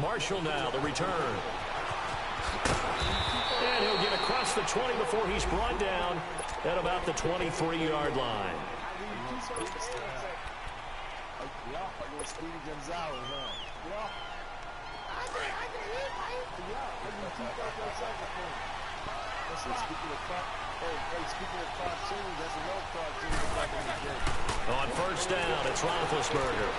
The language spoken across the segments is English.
Marshall now, the return. And he'll get across the 20 before he's brought down at about the 23-yard line. On first down, it's Roethlisberger.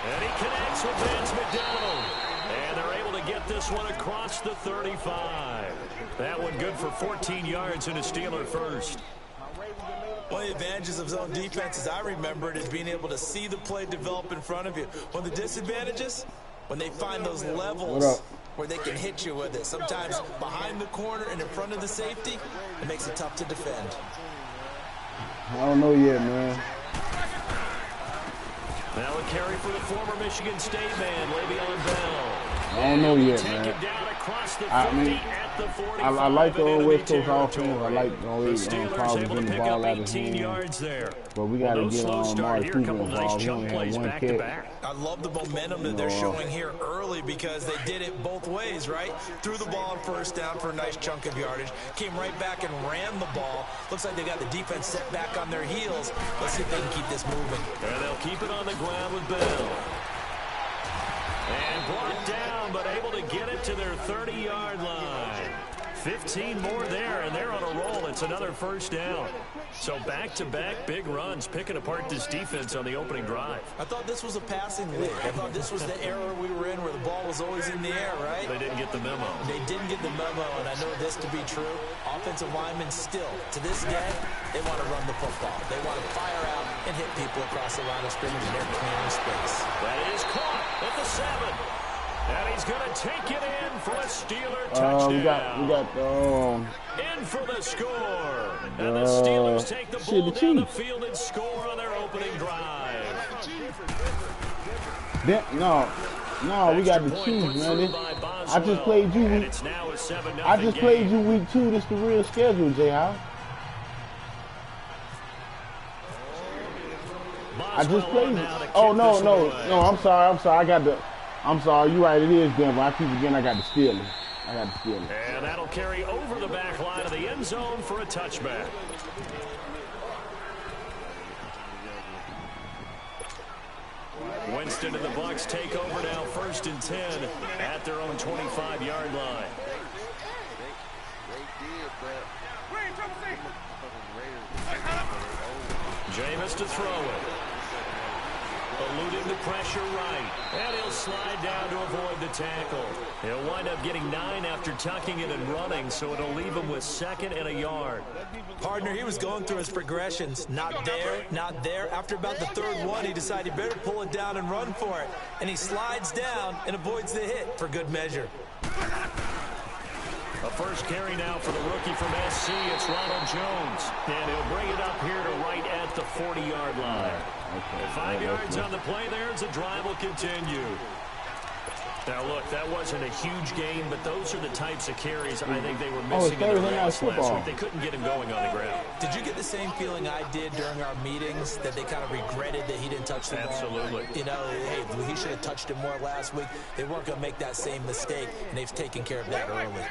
And he connects with Vance McDonald. And they're able to get this one across the 35. That one good for 14 yards and a Steeler first. One of the advantages of zone defenses, I remember it, is being able to see the play develop in front of you. One of the disadvantages, when they find those levels where they can hit you with it. Sometimes behind the corner and in front of the safety, it makes it tough to defend. I don't know yet, man. Now a carry for the former Michigan State man, Le'Veon Bell. I don't know yet, Take man. it down across the 50 at the 45. I like the old West Coast offense. I like the The old Steelers able to pick up 18 yards yards there. But we got to get slow on start Mark here. Cooper Couple nice involved. He jump only plays had one back to catch. back. I love the momentum that they're showing here early because they did it both ways, right? Threw the ball on first down for a nice chunk of yardage. Came right back and ran the ball. Looks like they got the defense set back on their heels. Let's see if they can keep this moving. And they'll keep it on the ground with Bell. And brought down, but able to get it to their 30-yard line. 15 more there, and they're on a roll. It's another first down. So back-to-back big runs, picking apart this defense on the opening drive. I thought this was a passing league. I thought this was the era we were in where the ball was always in the air, right? They didn't get the memo. They didn't get the memo, and I know this to be true. Offensive linemen still, to this day, they want to run the football. They want to fire out and hit people across the line of scrimmage in their clearing space. That is caught at the 7. And he's going to take it in for a Steeler touchdown. We got in for the score. And the Steelers take the ball down the field and score on their opening drive. No, we got the Chiefs, man. I just played you. I just played you week 2. This is the real schedule, J-House. I just played you. Oh, no. I'm sorry. I'm sorry. You're right. It is Denver. I keep forgetting I got the Steelers. And that'll carry over the back line of the end zone for a touchback. Winston and the Bucs take over now, 1st and 10 at their own 25-yard line. Jameis to throw it. Eluding the pressure right. And he'll slide down to avoid the tackle. He'll wind up getting 9 after tucking it and running, so it'll leave him with 2nd and a yard. Partner, he was going through his progressions. Not there, not there. After about the 3rd one, he decided he better pull it down and run for it. And he slides down and avoids the hit for good measure. A first carry now for the rookie from SC. It's Ronald Jones. And he'll bring it up here to right at the 40-yard line. 5 yards on the play there as the drive will continue. Now, look, that wasn't a huge gain, but those are the types of carries I think they were missing in their last week. They couldn't get him going on the ground. Did you get the same feeling I did during our meetings, that they kind of regretted that he didn't touch the ball? Absolutely. You know, hey, he should have touched it more last week. They weren't going to make that same mistake, and they've taken care of that early.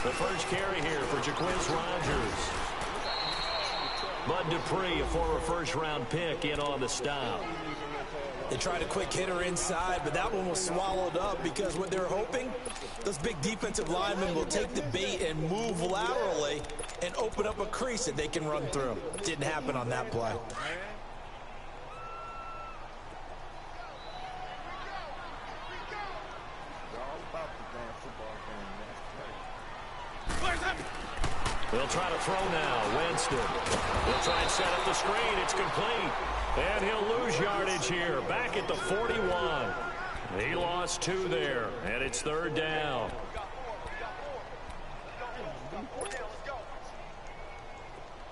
The first carry here for Jaquiz Rogers. Bud Dupree, a former first-round pick, in on the stop. They tried a quick hitter inside, but that one was swallowed up because what they're hoping, those big defensive linemen will take the bait and move laterally and open up a crease that they can run through. Didn't happen on that play. They'll try to throw now. Winston. He'll try and set up the screen. It's complete. And he'll lose yardage here. Back at the 41. He lost 2 there. And it's 3rd down.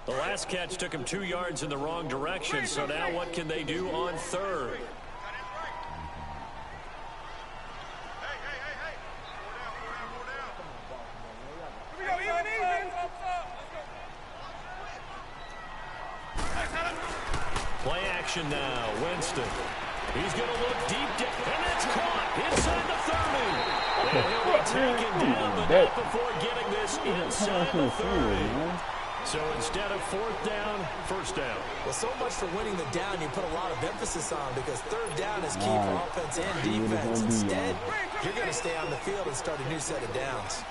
The last catch took him 2 yards in the wrong direction. So now what can they do on 3rd? Play action now. Winston. He's going to look deep, and that's caught inside the 30. And he'll be taken down, but not before getting this inside the 30. So instead of 4th down, 1st down. Well, so much for winning the down you put a lot of emphasis on, because 3rd down is key for offense and defense. Instead, you're going to stay on the field and start a new set of downs.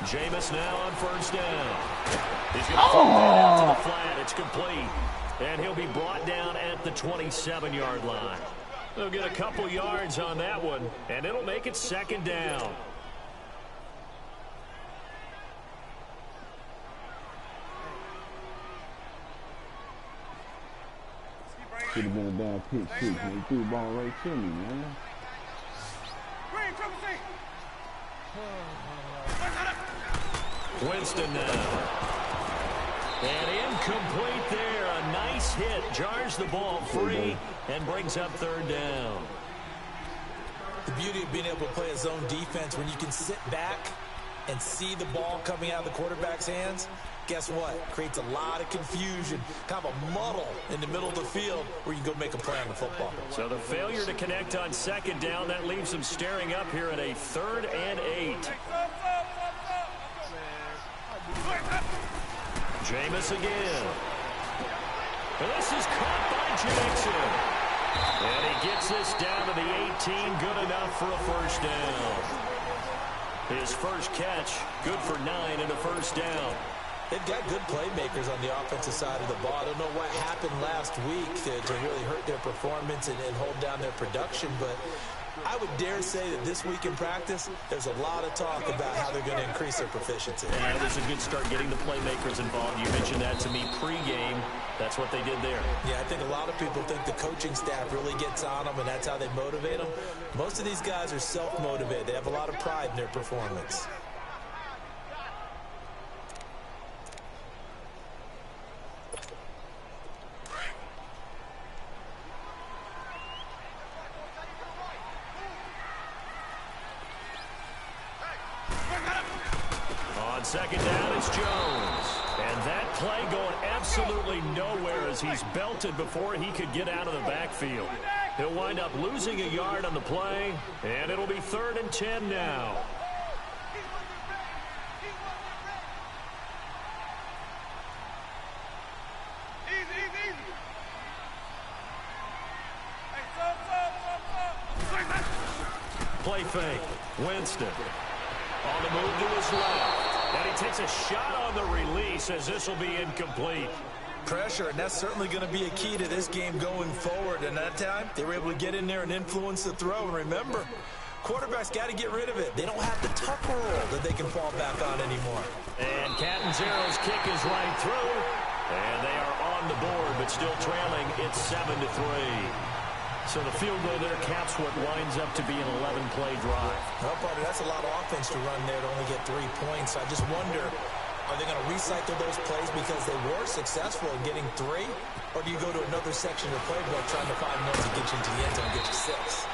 Jameis now on 1st down. He's going to throw it out to the flat. It's complete. And he'll be brought down at the 27-yard line. They'll get a couple yards on that one, and it'll make it 2nd down. Should have been a damn pick six, man. He threw the ball right to me, man. Winston now. And incomplete there. A nice hit. Jars the ball free and brings up 3rd down. The beauty of being able to play a zone defense when you can sit back and see the ball coming out of the quarterback's hands, guess what? Creates a lot of confusion, kind of a muddle in the middle of the field where you can go make a play on the football. So the failure to connect on 2nd down, that leaves them staring up here at a 3rd and 8. Jameis again. And this is caught by Jackson. And he gets this down to the 18, good enough for a 1st down. His first catch, good for 9 and a 1st down. They've got good playmakers on the offensive side of the ball. I don't know what happened last week to really hurt their performance and hold down their production, but I would dare say that this week in practice, there's a lot of talk about how they're going to increase their proficiency. Yeah, it was a good start getting the playmakers involved. You mentioned that to me pregame. That's what they did there. Yeah, I think a lot of people think the coaching staff really gets on them, and that's how they motivate them. Most of these guys are self-motivated. They have a lot of pride in their performance. On 2nd down, it's Jones. And that play going absolutely nowhere as he's belted before he could get out of the backfield. He'll wind up losing a yard on the play, and it'll be 3rd and 10 now. Play fake. Winston. On the move to his left. And he takes a shot on the release as this will be incomplete. Pressure, and that's certainly going to be a key to this game going forward. And that time, they were able to get in there and influence the throw. And remember, quarterbacks got to get rid of it. They don't have the tuck roll that they can fall back on anymore. And Catanzaro's kick is right through. And they are on the board, but still trailing. It's 7-3. So the field goal there caps what winds up to be an 11-play drive. Well, partner, that's a lot of offense to run there to only get 3 points. I just wonder, are they going to recycle those plays because they were successful in getting 3? Or do you go to another section of the playbook trying to find one to get you into the end zone and get you 6?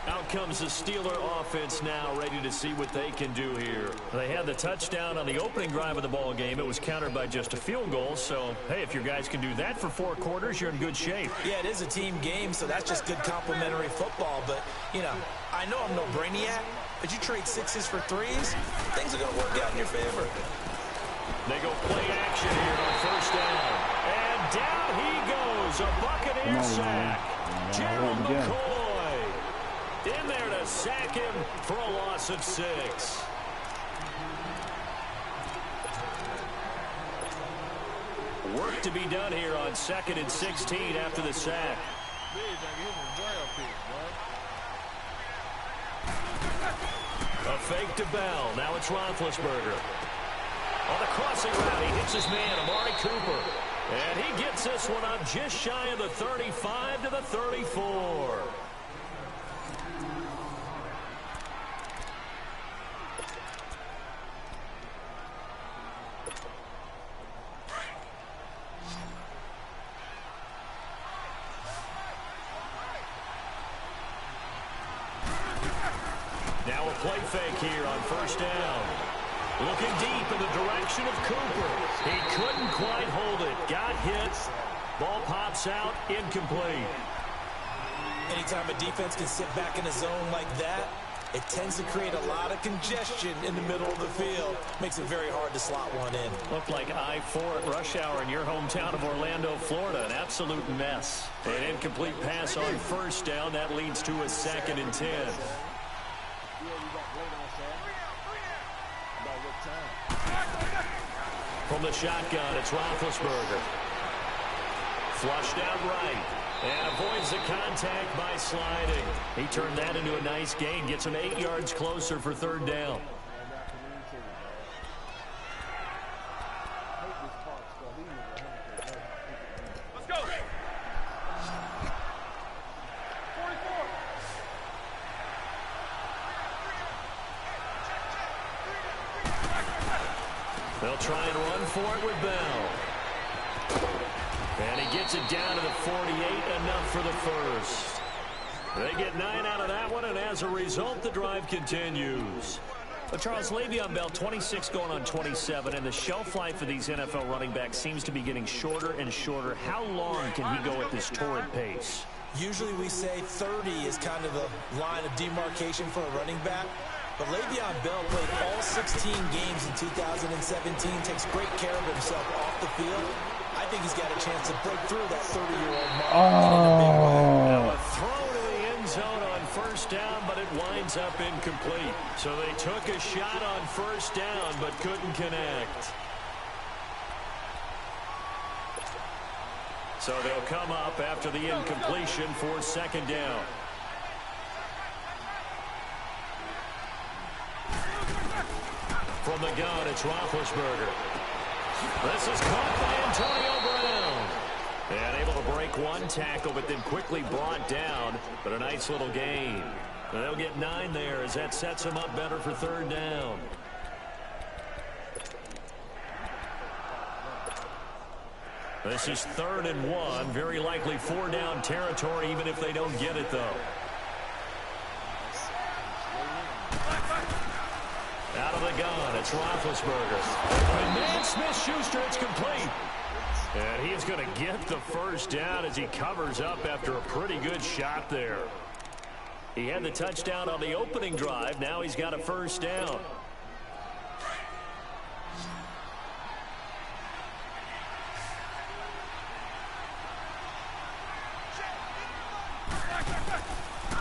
Out comes the Steeler offense now, ready to see what they can do here. They had the touchdown on the opening drive of the ball game. It was countered by just a field goal. So, hey, if your guys can do that for 4 quarters, you're in good shape. Yeah, it is a team game, so that's just good complementary football. But, you know, I know I'm no brainiac, but you trade 6s for 3s, things are going to work out in your favor. They go play action here on 1st down. And down he goes. A Buccaneer sack. Gerald McCoy in there to sack him for a loss of 6. Work to be done here on 2nd and 16 after the sack. A fake to Bell. Now it's Roethlisberger. On the crossing route, he hits his man, Amari Cooper. And he gets this one up just shy of the 35 to the 34. Now a play fake here on first down. Looking deep in the direction of Cooper. He couldn't quite hold it. Got hit. Ball pops out. Incomplete. Anytime a defense can sit back in a zone like that, it tends to create a lot of congestion in the middle of the field. Makes it very hard to slot one in. Looked like I-4 at rush hour in your hometown of Orlando, Florida. An absolute mess. An incomplete pass on first down. That leads to a 2nd and 10. From the shotgun, it's Roethlisberger. Flushed out right. And avoids the contact by sliding. He turned that into a nice gain. Gets him 8 yards closer for 3rd down. Let's go. 44. They'll try and run for it with Bell. And he gets it down to the 48, enough for the first. They get 9 out of that one, and as a result, the drive continues. But Charles, Le'Veon Bell, 26 going on 27, and the shelf life of these NFL running backs seems to be getting shorter and shorter. How long can he go at this torrid pace? Usually we say 30 is kind of the line of demarcation for a running back. But Le'Veon Bell played all 16 games in 2017, takes great care of himself off the field. I think he's got a chance to break through that 30-year-old mark. Now a throw to the end zone on first down, but it winds up incomplete. So they took a shot on first down, but couldn't connect. So they'll come up after the incompletion for 2nd down. From the gun, it's Roethlisberger. This is caught by Antonio Brown. And able to break one tackle, but then quickly brought down. But a nice little gain. They'll get 9 there as that sets them up better for 3rd down. This is 3rd and 1. Very likely 4-down territory, even if they don't get it, though. Out of the gun, it's Roethlisberger. And then Smith-Schuster, it's complete. And he is going to get the first down as he covers up after a pretty good shot there. He had the touchdown on the opening drive. Now he's got a first down.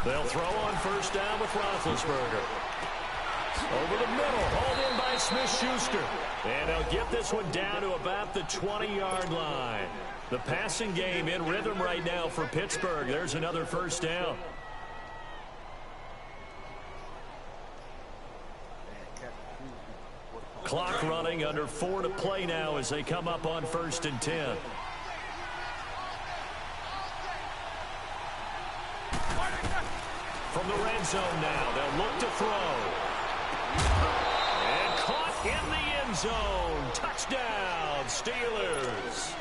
They'll throw on first down with Roethlisberger. Over the middle, hauled in by Smith-Schuster. And they'll get this one down to about the 20-yard line. The passing game in rhythm right now for Pittsburgh. There's another first down. Clock running, under 4 to play now as they come up on 1st and 10. From the red zone now, they'll look to throw. And caught in the end zone. Touchdown, Steelers.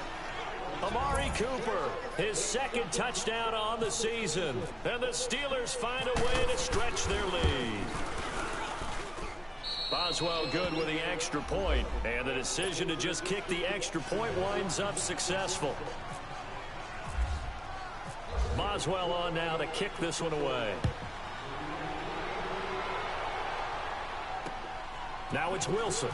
Amari Cooper, his 2nd touchdown on the season. And the Steelers find a way to stretch their lead. Boswell good with the extra point. And the decision to just kick the extra point winds up successful. Boswell on now to kick this one away. Now it's Wilson.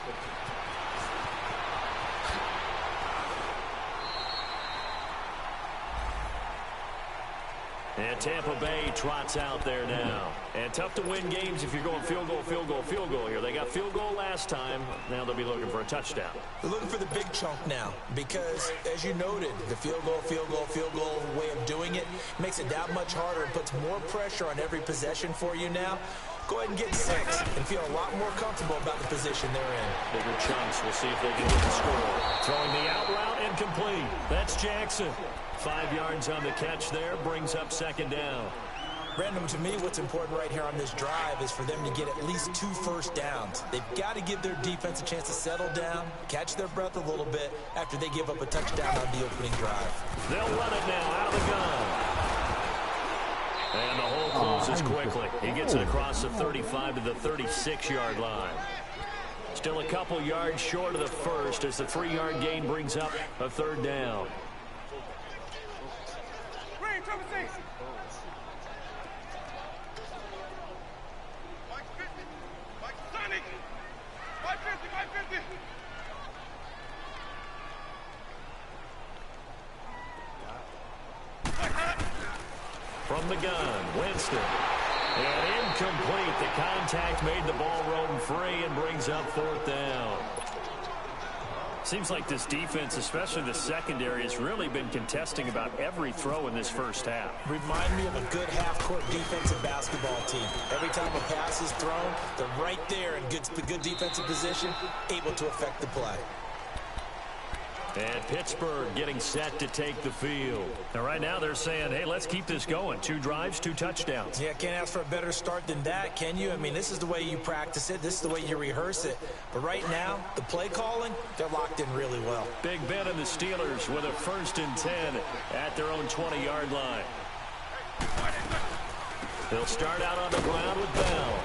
And Tampa Bay trots out there now. And tough to win games if you're going field goal, field goal, field goal here. They got field goal last time. Now they'll be looking for a touchdown. They're looking for the big chunk now because, as you noted, the field goal way of doing it makes it that much harder and puts more pressure on every possession for you now. Go ahead and get 6 and feel a lot more comfortable about the position they're in. Bigger chunks. We'll see if they can get the score. Throwing the out route incomplete. That's Jackson. 5 yards on the catch there. Brings up 2nd down. Brandon, to me, what's important right here on this drive is for them to get at least 2 first downs. They've got to give their defense a chance to settle down, catch their breath a little bit after they give up a touchdown on the opening drive. They'll run it now out of the gun. And the hole closes quickly. He gets it across the 35 to the 36-yard line. Still a couple yards short of the first as the 3-yard gain brings up a third down. From the gun, Winston. And incomplete. The contact made the ball roam free and brings up fourth down. Seems like this defense, especially the secondary, has really been contesting about every throw in this first half. Remind me of a good half-court defensive basketball team. Every time a pass is thrown, they're right there in good defensive position, able to affect the play. And Pittsburgh getting set to take the field. Now, right now, they're saying, hey, let's keep this going. 2 drives, 2 touchdowns. Yeah, can't ask for a better start than that, can you? I mean, this is the way you practice it. This is the way you rehearse it. But right now, the play calling, they're locked in really well. Big Ben and the Steelers with a 1st and 10 at their own 20-yard line. They'll start out on the ground with Bell.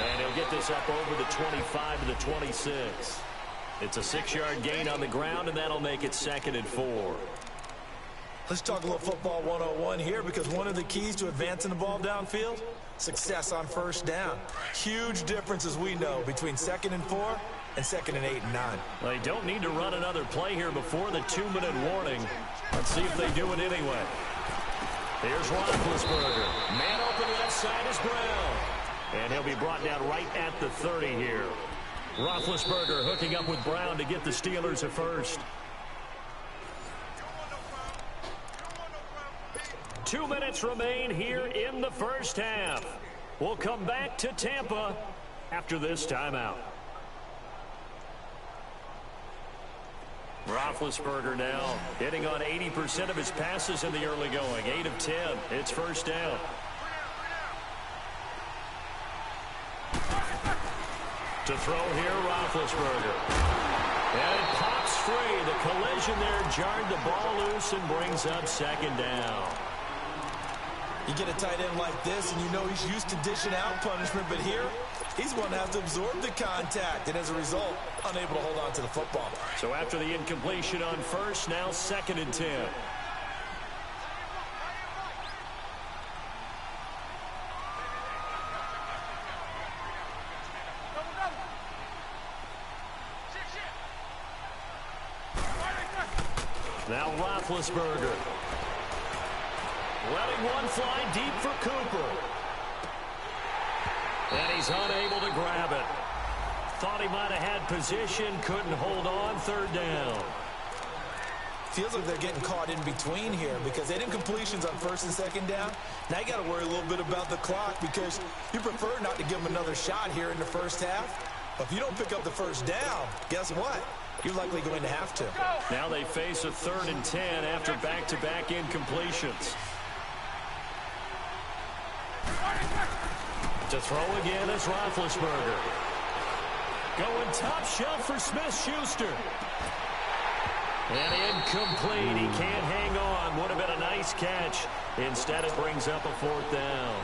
And he'll get this up over the 25 to the 26. It's a 6-yard gain on the ground, and that'll make it 2nd and 4. Let's talk a little football 101 here, because one of the keys to advancing the ball downfield, success on first down. Huge difference, as we know, between 2nd and 4 and 2nd and 8 and 9. Well, they don't need to run another play here before the 2-minute warning. Let's see if they do it anyway. Here's Roethlisberger. Man open left side is Brown. And he'll be brought down right at the 30 here. Roethlisberger hooking up with Brown to get the Steelers a first. 2 minutes remain here in the first half. We'll come back to Tampa after this timeout. Roethlisberger now hitting on 80% of his passes in the early going. 8 of 10. It's first down. To throw here, Roethlisberger. And it pops free. The collision there jarred the ball loose and brings up 2nd down. You get a tight end like this, and you know he's used to dishing out punishment, but here, he's going to have to absorb the contact, and as a result, unable to hold on to the football. So after the incompletion on first, now 2nd and 10. Now Roethlisberger. Letting one fly deep for Cooper. And he's unable to grab it. Thought he might have had position, couldn't hold on, 3rd down. Feels like they're getting caught in between here because they did incompletions on 1st and 2nd down. Now you got to worry a little bit about the clock because you prefer not to give them another shot here in the first half. But if you don't pick up the 1st down, guess what? You're likely going to have to. Now they face a 3rd and 10 after back-to-back incompletions. To throw again is Roethlisberger. Going top shelf for Smith-Schuster. And incomplete. He can't hang on. Would have been a nice catch. Instead, it brings up a 4th down.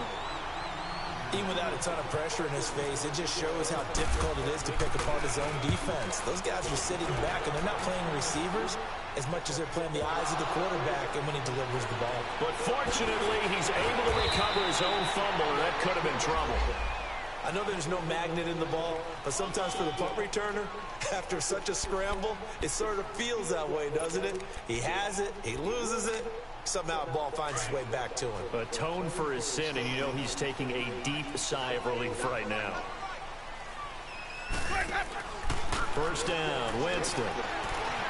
Even without a ton of pressure in his face, it just shows how difficult it is to pick apart his own defense. Those guys are sitting back, and they're not playing receivers as much as they're playing the eyes of the quarterback and when he delivers the ball. But fortunately, he's able to recover his own fumble, or that could have been trouble. I know there's no magnet in the ball, but sometimes for the punt returner, after such a scramble, it sort of feels that way, doesn't it? He has it, he loses it, somehow the ball finds its way back to him. Atone for his sin, and you know he's taking a deep sigh of relief right now. First down, Winston.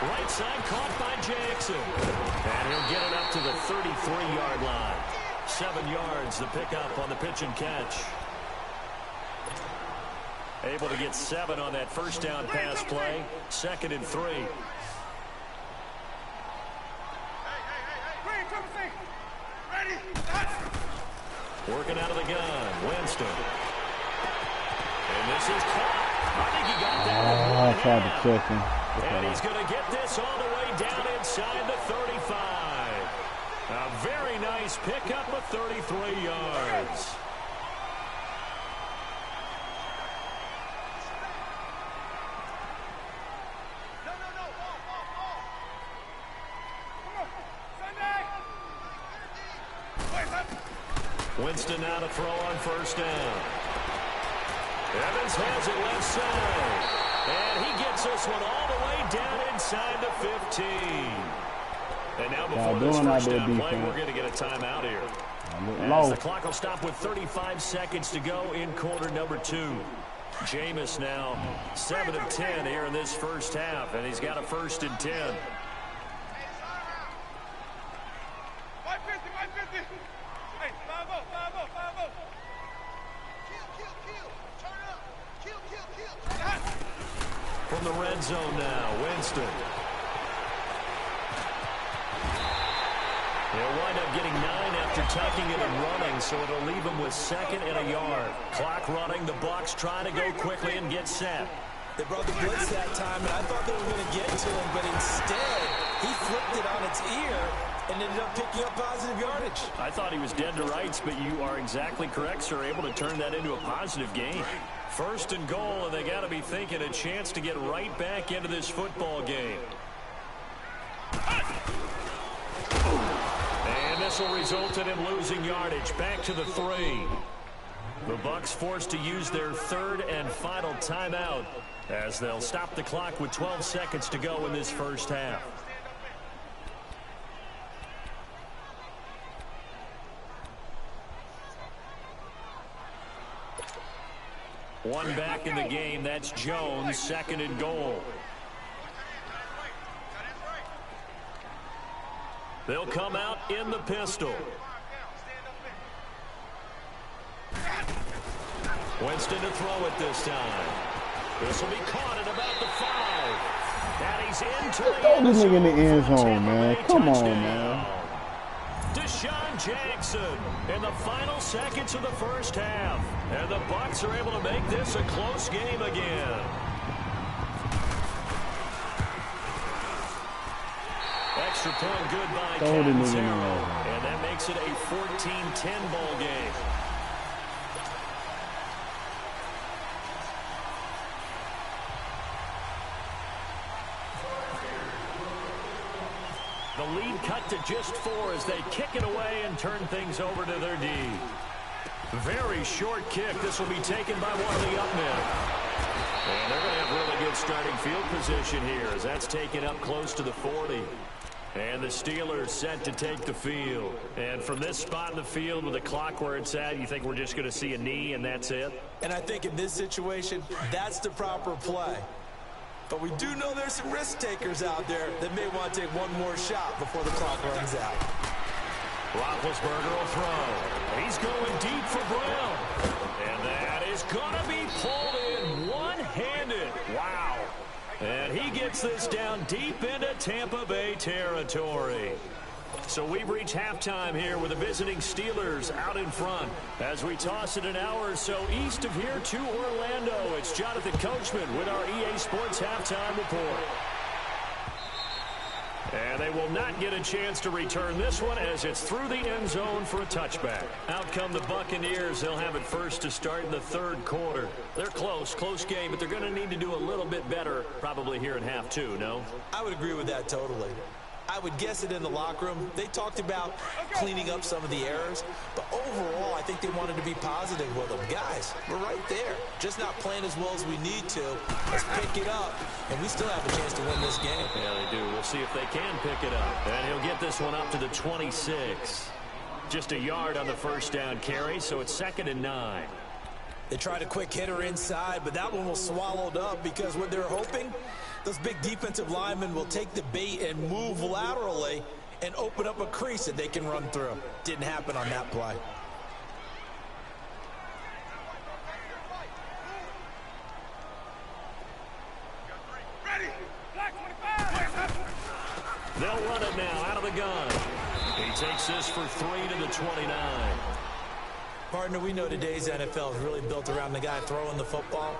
Right side caught by Jackson. And he'll get it up to the 33-yard line. 7 yards the pickup on the pitch and catch. Able to get 7 on that first down pass play. 2nd and 3. Working out of the gun, Winston. And this is caught. I think he got that. I tried to check him. And he's going to get this all the way down inside the 35. A very nice pickup of 33 yards. Winston now to throw on first down. Evans has it left side. And he gets this one all the way down inside the 15. And now before this first down play, we're going to get a timeout here. As the clock will stop with 35 seconds to go in quarter number 2. Jameis now 7 of 10 here in this first half, and he's got a 1st and 10. 550. Hey, 5-0. Kill. From the red zone now, Winston. He'll wind up getting 9 after tucking it and running, so it'll leave him with 2nd and a yard. Clock running, the Bucs trying to go quickly and get set. They brought the blitz that time, and I thought they were going to get to him, but instead, he flipped it on its ear and ended up picking up positive yardage. I thought he was dead to rights, but you are exactly correct, sir. Able to turn that into a positive gain. 1st and goal, and they got to be thinking a chance to get right back into this football game. And this will result in him losing yardage. Back to the 3. The Bucs forced to use their 3rd and final timeout as they'll stop the clock with 12 seconds to go in this first half. One back in the game. That's Jones, 2nd and goal. They'll come out in the pistol. Winston to throw it this time. This will be caught at about the 5. And he's into the end zone. Throw this nigga in the end zone, man. Come on, man. Deshaun Jackson in the final seconds of the first half. And the Bucs are able to make this a close game again. Extra point good by Catanzaro. And that makes it a 14-10 ball game. The lead cut to just 4 as they kick it away and turn things over to their D. Very short kick. This will be taken by one of the up men. And they're going to have really good starting field position here as that's taken up close to the 40. And the Steelers set to take the field. And from this spot in the field with the clock where it's at, you think we're just going to see a knee and that's it? And I think in this situation, that's the proper play. But we do know there's some risk takers out there that may want to take one more shot before the clock runs out. Roethlisberger will throw. He's going deep for Brown. And that is going to be pulled in one-handed. Wow. And he gets this down deep into Tampa Bay territory. So we've reached halftime here with the visiting Steelers out in front. As we toss it an hour or so east of here to Orlando, it's Jonathan Coachman with our EA Sports Halftime Report. And they will not get a chance to return this one as it's through the end zone for a touchback. Out come the Buccaneers. They'll have it first to start in the 3rd quarter. They're close game, but they're going to need to do a little bit better probably here in half 2, no? I would agree with that totally. I would guess it in the locker room. They talked about cleaning up some of the errors, but overall, I think they wanted to be positive with them. Guys, we're right there. Just not playing as well as we need to. Let's pick it up, and we still have a chance to win this game. Yeah, they do. We'll see if they can pick it up. And he'll get this one up to the 26. Just a yard on the first down carry, so it's 2nd and 9. They tried a quick hitter inside, but that one was swallowed up because what they're hoping, those big defensive linemen will take the bait and move laterally and open up a crease that they can run through. Didn't happen on that play. Ready. Black 25. They'll run it now out of the gun. He takes this for 3 to the 29. Partner, we know today's NFL is really built around the guy throwing the football.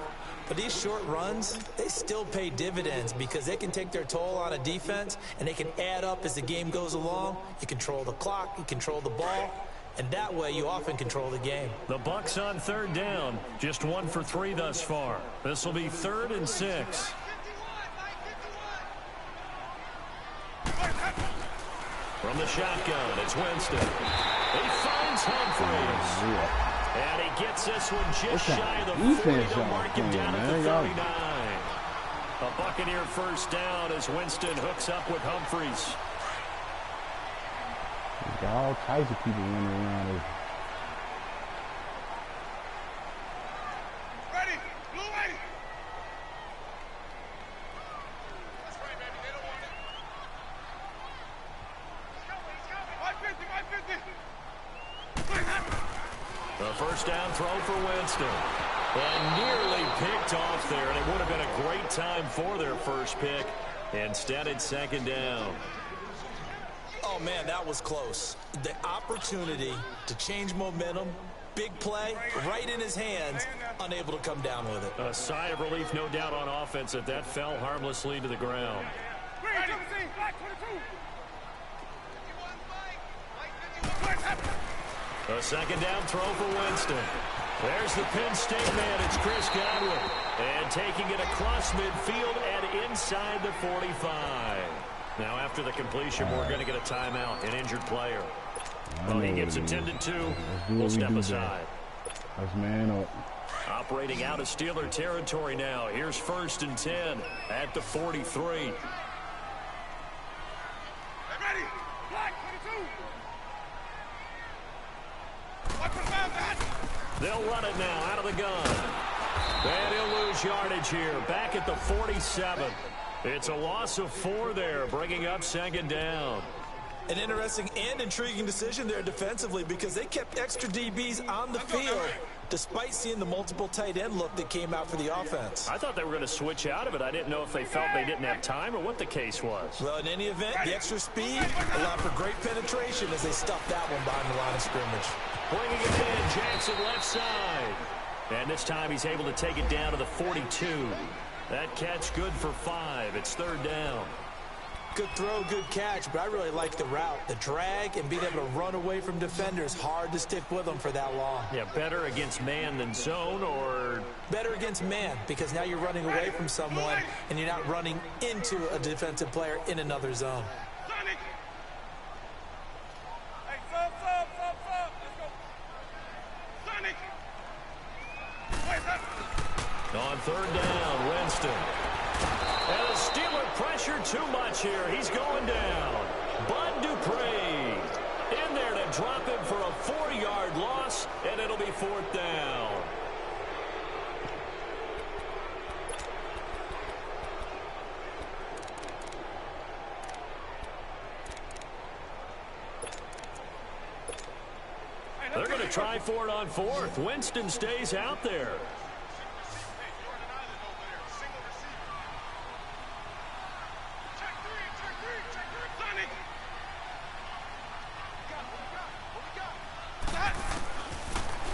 But these short runs, they still pay dividends because they can take their toll on a defense and they can add up as the game goes along. You control the clock, you control the ball, and that way you often control the game. The Bucs on third down, just 1 for 3 thus far. This will be 3rd and 6. From the shotgun, it's Winston. He finds Humphries. And he gets this one just shy of the 40 to mark him down at the 39. A Buccaneer first down as Winston hooks up with Humphries. Got all types of people running around here. Ready, blue lady. That's right, baby. They don't want it. He's coming. 550. The first down throw for Winston. And nearly picked off there, and it would have been a great time for their first pick. Instead, it's 2nd down. Oh, man, that was close. The opportunity to change momentum, big play, right in his hands, unable to come down with it. A sigh of relief, no doubt, on offense that fell harmlessly to the ground. Ready, black 22. A 2nd down throw for Winston. There's the Penn State man. It's Chris Godwin. And taking it across midfield and inside the 45. Now, after the completion, we're going to get a timeout, an injured player. Well, he gets attended to. We'll step aside. Let's man up. Operating out of Steeler territory now. Here's 1st and 10 at the 43. Ready, black 22. They'll run it now out of the gun. And he'll lose yardage here. Back at the 47. It's a loss of 4 there, bringing up 2nd down. An interesting and intriguing decision there defensively because they kept extra DBs on the field despite seeing the multiple tight end look that came out for the offense. I thought they were going to switch out of it. I didn't know if they felt they didn't have time or what the case was. Well, in any event, the extra speed allowed for great penetration as they stuffed that one behind the line of scrimmage. Bringing it in, Jackson left side. And this time he's able to take it down to the 42. That catch good for 5. It's 3rd down. Good throw, good catch, but I really like the route. The drag and being able to run away from defenders, hard to stick with them for that long. Yeah, better against man than zone, or? Better against man, because now you're running away from someone and you're not running into a defensive player in another zone. Sonic. Hey, sub. Let's go. Sonic. On 3rd down, Winston. And the Steeler pressure too much here. He's going down. Bud Dupree in there to drop him for a 4-yard loss, and it'll be 4th down. They're going to try for it on 4th. Winston stays out there.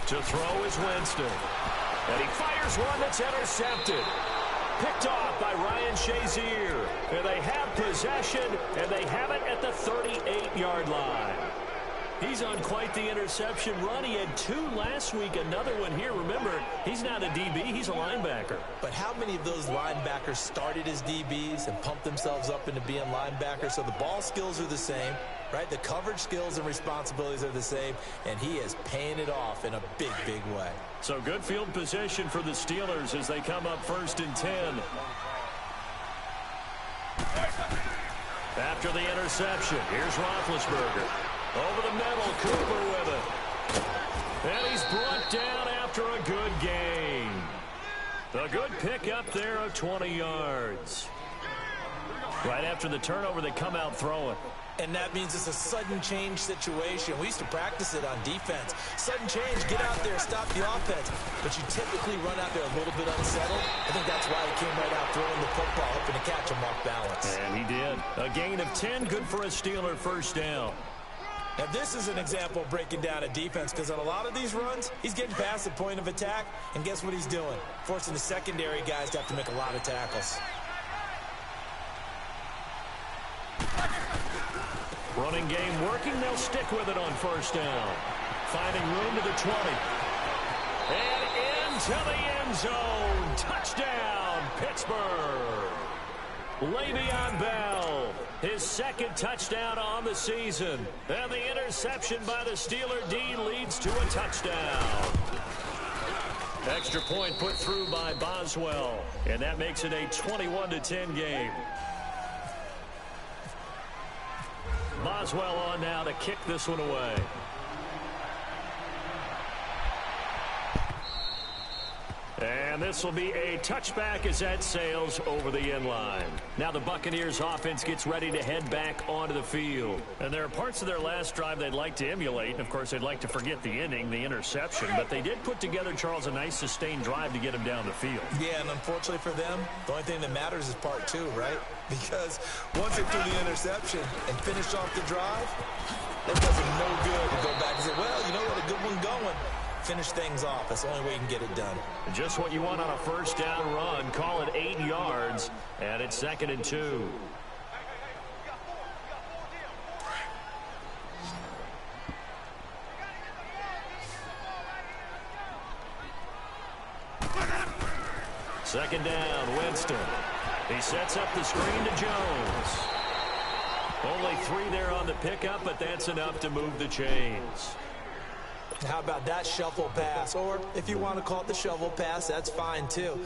To throw is Winston. And he fires one that's intercepted. Picked off by Ryan Shazier. And they have possession, and they have it at the 38-yard line. He's on quite the interception run. He had 2 last week, another one here. Remember, he's not a DB, he's a linebacker. But how many of those linebackers started as DBs and pumped themselves up into being linebackers? So the ball skills are the same, right? The coverage skills and responsibilities are the same, and he is paying it off in a big, big way. So good field position for the Steelers as they come up 1st and 10. After the interception, here's Roethlisberger. Over the middle, Cooper with it. And he's brought down after a good gain. A good pick up there of 20 yards. Right after the turnover, they come out throwing. And that means it's a sudden change situation. We used to practice it on defense. Sudden change, get out there, stop the offense. But you typically run out there a little bit unsettled. I think that's why he came right out throwing the football, hoping to catch him off balance. And he did. A gain of 10, good for a Steeler first down. Now, this is an example of breaking down a defense, because on a lot of these runs, he's getting past the point of attack, and guess what he's doing? Forcing the secondary guys to have to make a lot of tackles. Running game working. They'll stick with it on first down. Finding room to the 20. And into the end zone. Touchdown, Pittsburgh. Le'Veon Bell, his second touchdown on the season. And the interception by the Steeler D leads to a touchdown. Extra point put through by Boswell. And that makes it a 21-10 game. Boswell on now to kick this one away. And this will be a touchback as that sails over the end line. Now the Buccaneers offense gets ready to head back onto the field. And there are parts of their last drive they'd like to emulate. And, of course, they'd like to forget the inning, the interception. But they did put together, Charles, a nice sustained drive to get him down the field. Yeah, and unfortunately for them, the only thing that matters is part two, right? Because once they threw the interception and finished off the drive, it does them no good to go back and say, well, you know what, a good one going. Finish things off. That's the only way you can get it done. Just what you want on a first down run. Call it 8 yards, and it's 2nd and 2. Second down, Winston. He sets up the screen to Jones. Only 3 there on the pickup, but that's enough to move the chains. How about that shuffle pass? Or if you want to call it the shovel pass, that's fine too.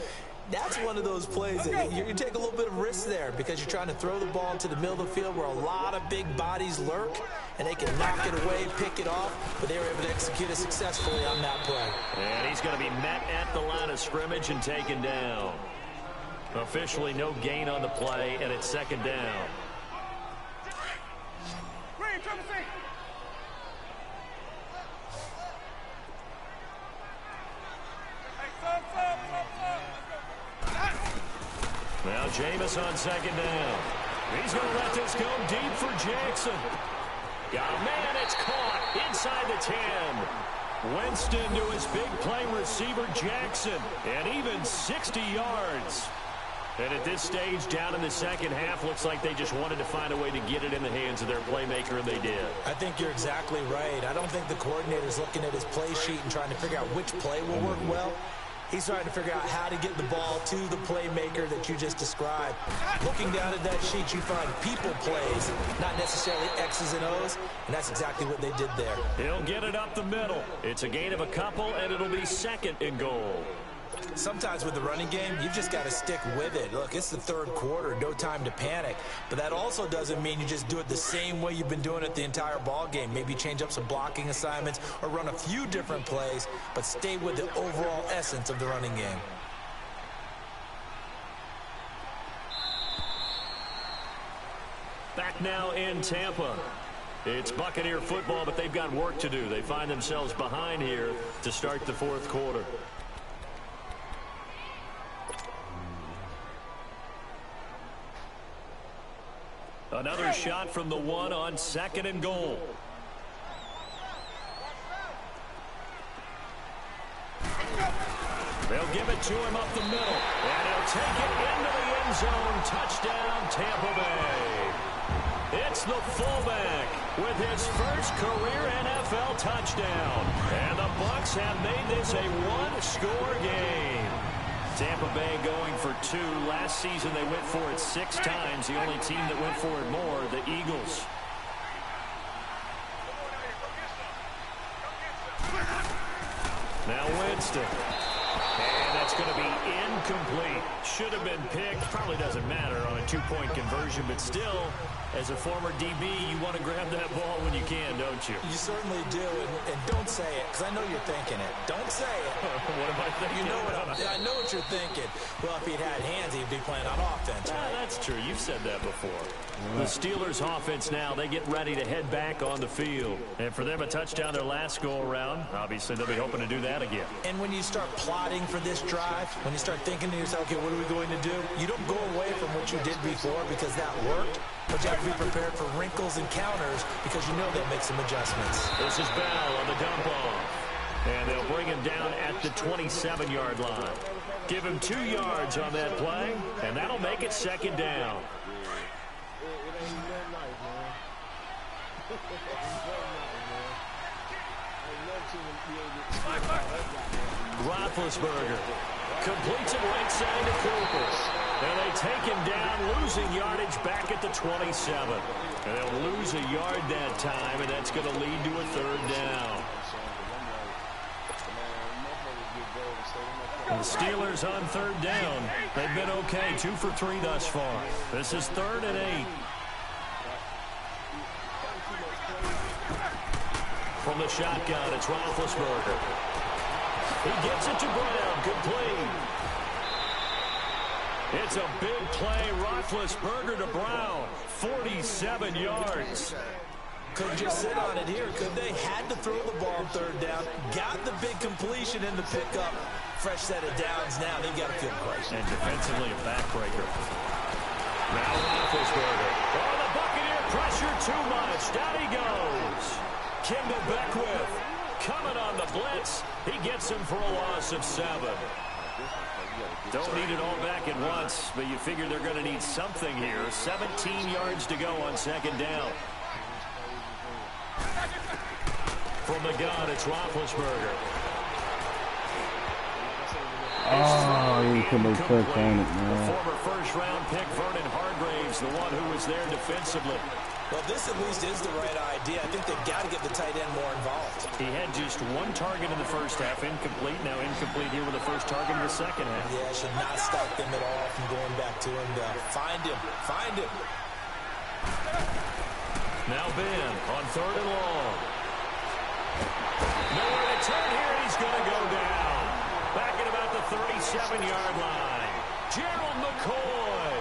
That's one of those plays that you take a little bit of risk there because you're trying to throw the ball into the middle of the field where a lot of big bodies lurk, and they can knock it away, pick it off, but they were able to execute it successfully on that play. And he's going to be met at the line of scrimmage and taken down. Officially no gain on the play, and it's 2nd down. Green, triple C. Now Jameis on 2nd down. He's going to let this go deep for Jackson. Oh, man, it's caught inside the 10. Winston to his big play receiver, Jackson, and even 60 yards. And at this stage, down in the second half, looks like they just wanted to find a way to get it in the hands of their playmaker, and they did. I think you're exactly right. I don't think the coordinator's looking at his play sheet and trying to figure out which play will work well. He's trying to figure out how to get the ball to the playmaker that you just described. Looking down at that sheet, you find people plays, not necessarily X's and O's, and that's exactly what they did there. He'll get it up the middle. It's a gain of a couple, and it'll be 2nd and goal. Sometimes with the running game, you've just got to stick with it. Look, it's the 3rd quarter, no time to panic. But that also doesn't mean you just do it the same way you've been doing it the entire ball game. Maybe change up some blocking assignments or run a few different plays, but stay with the overall essence of the running game. Back now in Tampa. It's Buccaneer football, but they've got work to do. They find themselves behind here to start the 4th quarter. Another shot from the 1 on 2nd and goal. They'll give it to him up the middle, and he'll take it into the end zone. Touchdown, Tampa Bay. It's the fullback with his first career NFL touchdown. And the Bucs have made this a one-score game. Tampa Bay going for 2. Last season they went for it 6 times. The only team that went for it more, the Eagles. Now Winston. And that's going to be incomplete. Should have been picked. Probably doesn't matter on a 2-point conversion, but still, as a former DB, you want to grab that ball when you can, don't you? You certainly do, and don't say it, because I know you're thinking it. Don't say it. What am I thinking? You know I know what you're thinking. Well, if he'd had hands, he'd be playing on offense. Right? That's true. You've said that before. The Steelers offense now, they get ready to head back on the field. And for them, a touchdown their last go-around. Obviously, they'll be hoping to do that again. And when you start plotting for this drive, drive, when you start thinking to yourself, okay, what are we going to do? You don't go away from what you did before because that worked, but you have to be prepared for wrinkles and counters because you know they'll make some adjustments. This is Bell on the dump off. And they'll bring him down at the 27-yard line. Give him 2 yards on that play, and that'll make it second down. Roethlisberger completes it right side to Cooper. And they take him down, losing yardage back at the 27. And they'll lose a yard that time, and that's going to lead to a third down. The Steelers on third down. They've been okay, 2 for 3 thus far. This is 3rd and 8. From the shotgun, it's Roethlisberger. He gets it to Brown. Complete. It's a big play. Roethlisberger to Brown. 47 yards. Couldn't just sit on it here, could they? Had to throw the ball on third down. Got the big completion in the pickup. Fresh set of downs now. They've got to feel great. And defensively a backbreaker. Now Roethlisberger. Oh, the Buccaneer pressure too much. Down he goes. Kendall Beckwith coming on the blitz. He gets him for a loss of 7. Don't need it all back at once, but you figure they're going to need something here. 17 yards to go on second down. From the gun, it's Roethlisberger. Oh, you could have touched on it, man. The former first-round pick, Vernon Hargraves, the one who was there defensively. Well, this at least is the right idea. I think they've got to get the tight end more involved. He had just 1 target in the first half, incomplete. Now incomplete here with the first target in the second half. Yeah, should not stop them at all from going back to him. Find him. Find him. Now Ben on 3rd and long. Nowhere to turn here. He's going to go down. Back at about the 37-yard line. Gerald McCoy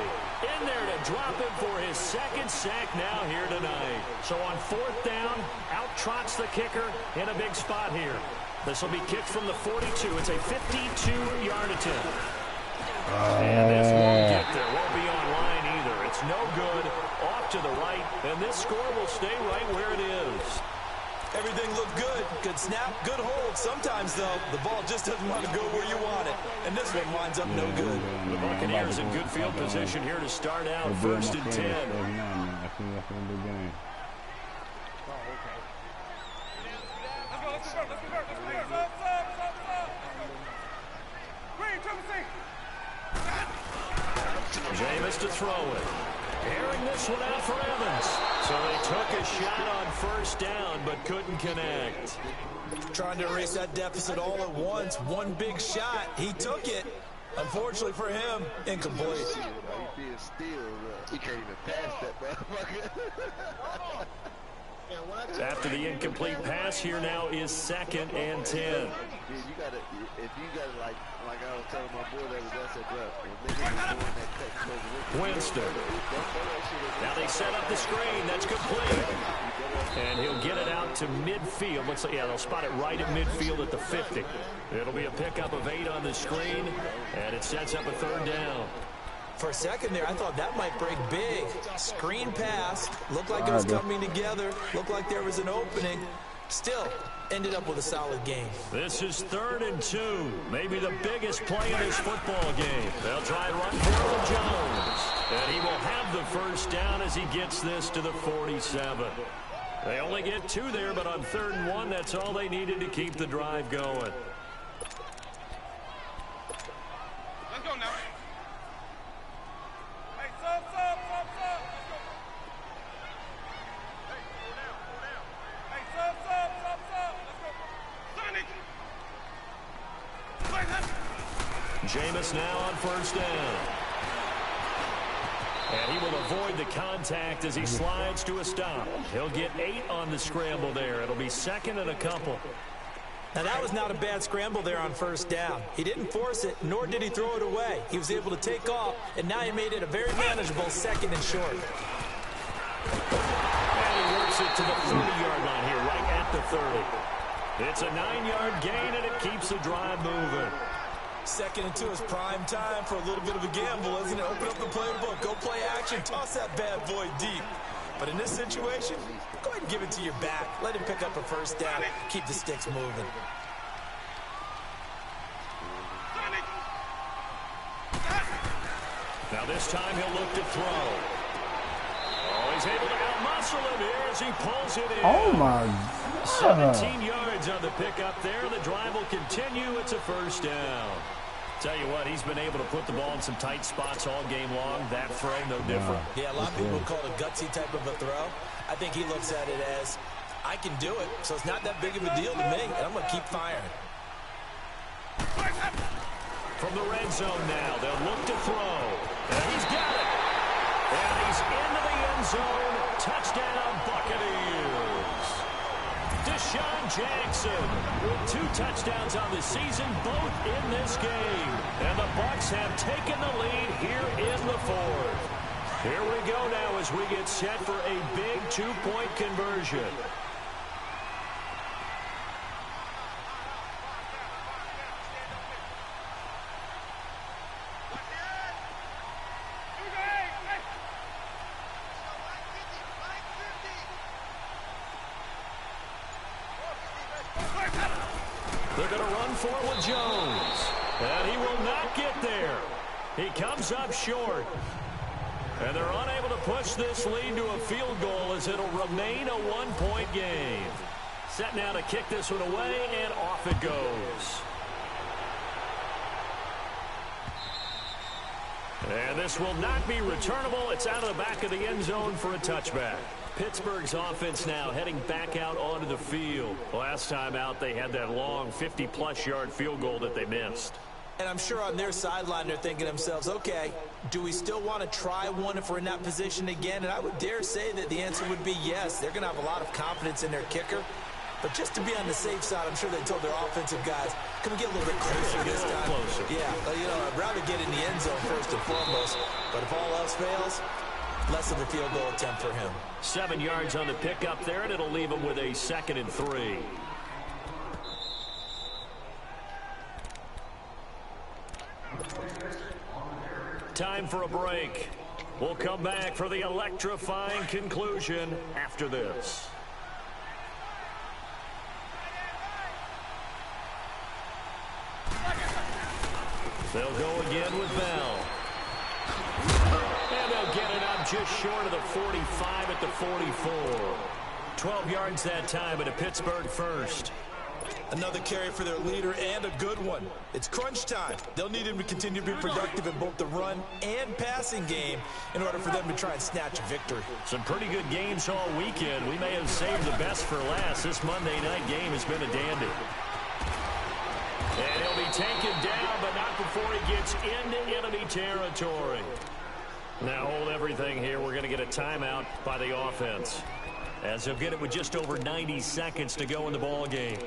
in there to drop him for his 2nd sack now here tonight. So on 4th down, out trots the kicker in a big spot here. This will be kicked from the 42. It's a 52-yard attempt. And this won't get there. Won't be on line either. It's no good. Off to the right. And this score will stay right where it is. Everything looked good. Good snap, good hold. Sometimes, though, the ball just doesn't want to go where you want it. And this one winds up no good. The Buccaneers in good field position here to start out. 1st and 10. Jameis to throw it. Airing this one out for Evans. So they took a shot on 1st down, but couldn't connect. Trying to erase that deficit all at once. One big shot. He took it. Unfortunately for him, incomplete. He can't even pass that motherfucker. After the incomplete pass, here now is 2nd and 10. Yeah, if you got it like I was telling my boy that was I said, bro, Winston. Now they set up the screen. That's complete. And he'll get it out to midfield. Looks like, yeah, they'll spot it right at midfield at the 50. It'll be a pickup of 8 on the screen, and it sets up a 3rd down. For a second there, I thought that might break big. Screen pass. Looked like it was coming together. Looked like there was an opening. Still, ended up with a solid game. This is 3rd and 2. Maybe the biggest play in this football game. They'll try and run for Jones. And he will have the 1st down as he gets this to the 47. They only get 2 there, but on 3rd and 1, that's all they needed to keep the drive going. Let's go now. Hey, sub. Let's go. Hey, go down. Hey, sub. Let's go. Sonic. Jameis now on 1st down. And he will avoid the contact as he slides to a stop. He'll get 8 on the scramble there. It'll be 2nd and a couple. Now, that was not a bad scramble there on 1st down. He didn't force it, nor did he throw it away. He was able to take off, and now he made it a very manageable 2nd and short. And he works it to the 30-yard line here, right at the 30. It's a 9-yard gain, and it keeps the drive moving. Second and 2 is prime time for a little bit of a gamble, isn't it? Open up the playbook, go play action, toss that bad boy deep. But in this situation, go ahead and give it to your back. Let him pick up a first down. Keep the sticks moving. Now this time he'll look to throw. Oh, he's able to outmuscle him here as he pulls it in. Oh, my God. 17 yards on the pickup there. The drive will continue. It's a first down. Tell you what, he's been able to put the ball in some tight spots all game long. That throw, no different. Yeah, a lot of people call it a gutsy type of a throw. I think he looks at it as, I can do it, so it's not that big of a deal to me, and I'm going to keep firing. From the red zone now, they'll look to throw. And he's got it. And he's into the end zone. Touchdown, Buccaneers. Deshaun Jackson with 2 touchdowns on the season, both in this game. And the Bucs have taken the lead here in the 4th. Here we go now as we get set for a big 2-point conversion. They're going to run for it with Jones. And he will not get there. He comes up short. And they're unable to push this lead to a field goal as it'll remain a 1-point game. Set now to kick this one away, and off it goes. And this will not be returnable. It's out of the back of the end zone for a touchback. Pittsburgh's offense now heading back out onto the field. Last time out, they had that long 50-plus yard field goal that they missed. And I'm sure on their sideline they're thinking to themselves, okay, do we still want to try one if we're in that position again? And I would dare say that the answer would be yes. They're going to have a lot of confidence in their kicker. But just to be on the safe side, I'm sure they told their offensive guys, can we get a little bit closer this time? Yeah, you know, I'd rather get in the end zone first and foremost. But if all else fails, less of a field goal attempt for him. 7 yards on the pickup there, and it'll leave him with a 2nd and 3. Time for a break. We'll come back for the electrifying conclusion after this. They'll go again with Bell. And they'll get it up just short of the 45 at the 44. 12 yards that time, but a Pittsburgh first. Another carry for their leader, and a good one. It's crunch time. They'll need him to continue to be productive in both the run and passing game in order for them to try and snatch a victory. Some pretty good games all weekend. We may have saved the best for last. This Monday night game has been a dandy. And he'll be taken down, but not before he gets into enemy territory. Now hold everything here. We're going to get a timeout by the offense, as they'll get it with just over 90 seconds to go in the ball game.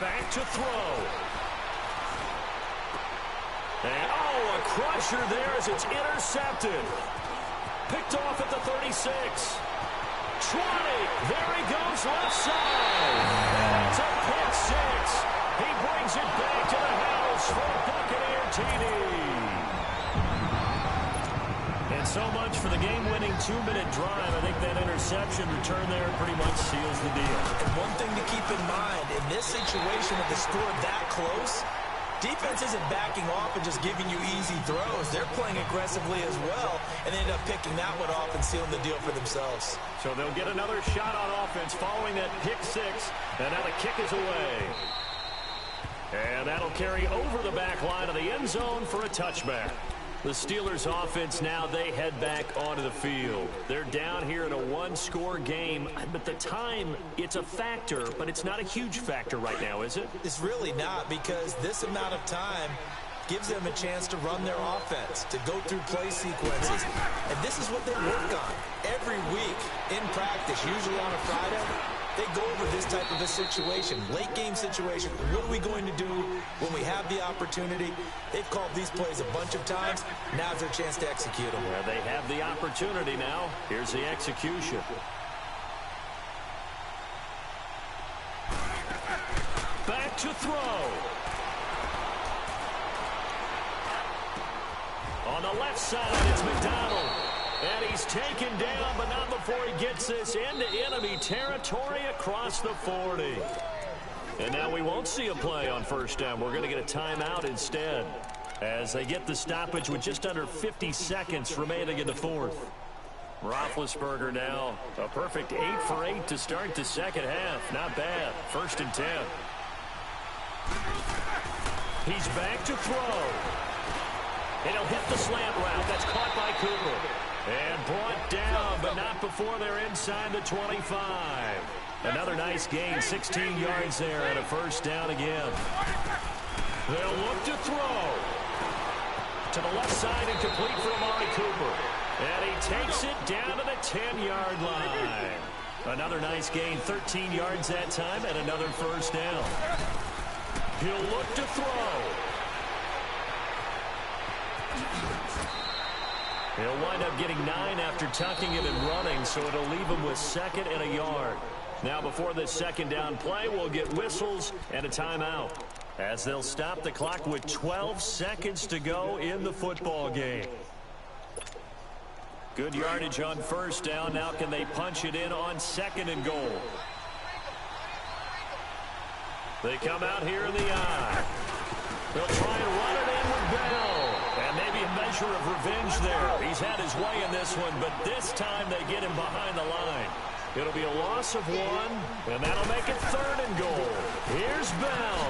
Back to throw. And, oh, a crusher there as it's intercepted. Picked off at the 36. 20. There he goes left side. And it's a pick six. He brings it back to the house for a Buccaneer TD. And so much for the game-winning 2-minute drive. I think that interception return there pretty much seals the deal. And one thing to keep in mind, in this situation with the score that close, Defense isn't backing off and just giving you easy throws. They're playing aggressively as well, and they end up picking that one off and sealing the deal for themselves. So they'll get another shot on offense following that pick six, and now the kick is away. And that'll carry over the back line of the end zone for a touchback. The Steelers offense now, they head back onto the field. They're down here in a one-score game, but the time, it's a factor, but it's not a huge factor right now, is it? It's really not, because this amount of time gives them a chance to run their offense, to go through play sequences. And this is what they work on every week in practice, usually on a Friday. They go over this type of a situation, late game situation. What are we going to do when we have the opportunity? They've called these plays a bunch of times. Now's their chance to execute them. Well, they have the opportunity now. Here's the execution. Back to throw. On the left side, it's McDonald. And he's taken down, but not before he gets this into enemy territory across the 40. And now we won't see a play on first down. We're going to get a timeout instead, as they get the stoppage with just under 50 seconds remaining in the fourth. Roethlisberger now, a perfect 8 for 8 to start the second half. Not bad. 1st and 10. He's back to throw. And he'll hit the slant route. That's caught by Cooper. And brought down, but not before they're inside the 25. Another nice gain, 16 yards there, and a first down again. They'll look to throw. To the left side and complete for Amari Cooper. And he takes it down to the 10-yard line. Another nice gain, 13 yards that time, and another first down. He'll look to throw. He'll wind up getting 9 after tucking it and running, so it'll leave him with 2nd and a yard. Now, before this second down play, we'll get whistles and a timeout, as they'll stop the clock with 12 seconds to go in the football game. Good yardage on first down. Now can they punch it in on 2nd and goal? They come out here in the eye. They'll try and run it in with Bell. And maybe a measure of revenge there. He's had his way in this one, but this time they get him behind the line. It'll be a loss of 1, and that'll make it 3rd and goal. Here's Bell.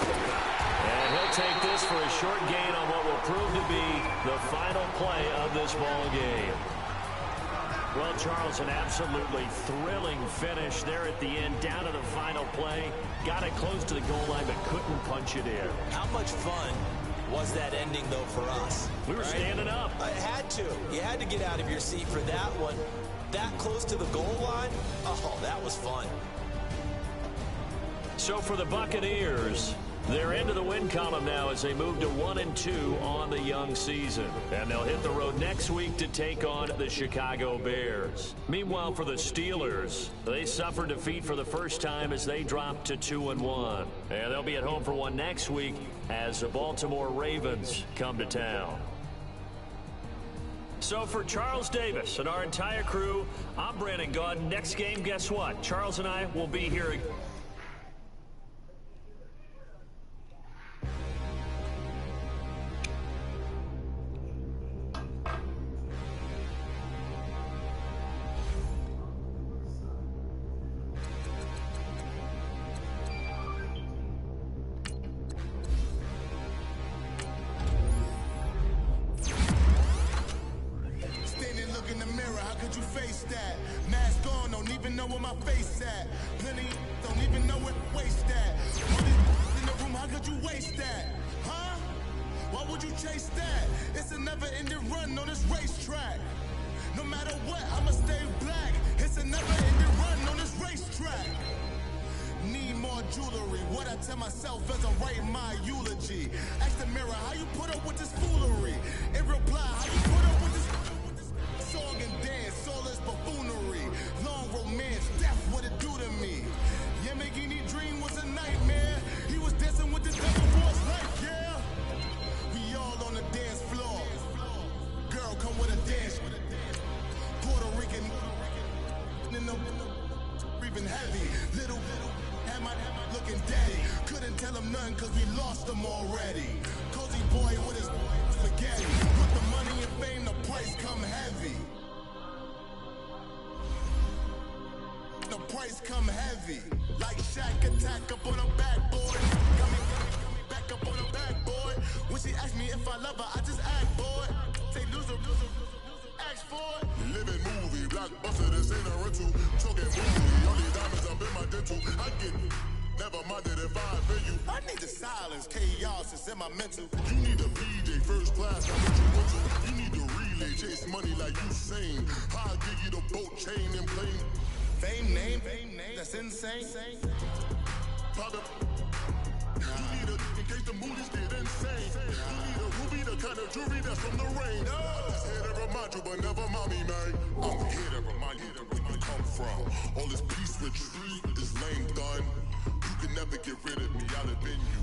And he'll take this for a short gain on what will prove to be the final play of this ball game. Well, Charles, an absolutely thrilling finish there at the end, down to the final play. Got it close to the goal line, but couldn't punch it in. How much fun was that ending, though, for us? We were standing up. It had to. You had to get out of your seat for that one. That close to the goal line? Oh, that was fun. So for the Buccaneers, they're into the win column now as they move to 1-2 on the young season. And they'll hit the road next week to take on the Chicago Bears. Meanwhile, for the Steelers, they suffered defeat for the first time as they dropped to 2-1. And they'll be at home for one next week as the Baltimore Ravens come to town. So for Charles Davis and our entire crew, I'm Brandon Gaudin. Next game, guess what? Charles and I will be here again. and my looking daddy. Couldn't tell him nothing cause we lost him already. Cozy boy with his spaghetti. With the money and fame, the price come heavy. The price come heavy. Like Shaq attack up on a backboard. Got me back up on a backboard. When she asked me if I love her, I just act boy. Say loser, ask for it. Living movie, blockbuster, this ain't a rental. Choking movie, all these diamonds up in my dental. I get never minded if I offend you. I need the silence, chaos is in my mental. You need a PJ, first class, I what you want to. You need the relay, chase money like you sane. I'll give you the boat, chain, and plane. Fame name, that's insane. Private. You need a, in case the movies get insane. You need a ruby, the kind of jewelry that's from the rain. I'm just here to remind you, but never mommy, man. I'm here to remind you where you come from. All this peace retreat is lame done. You can never get rid of me, I'll have been you.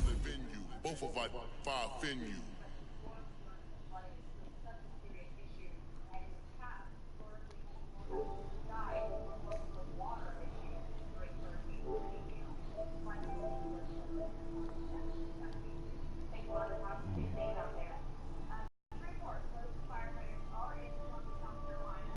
Both of us, fire offend you.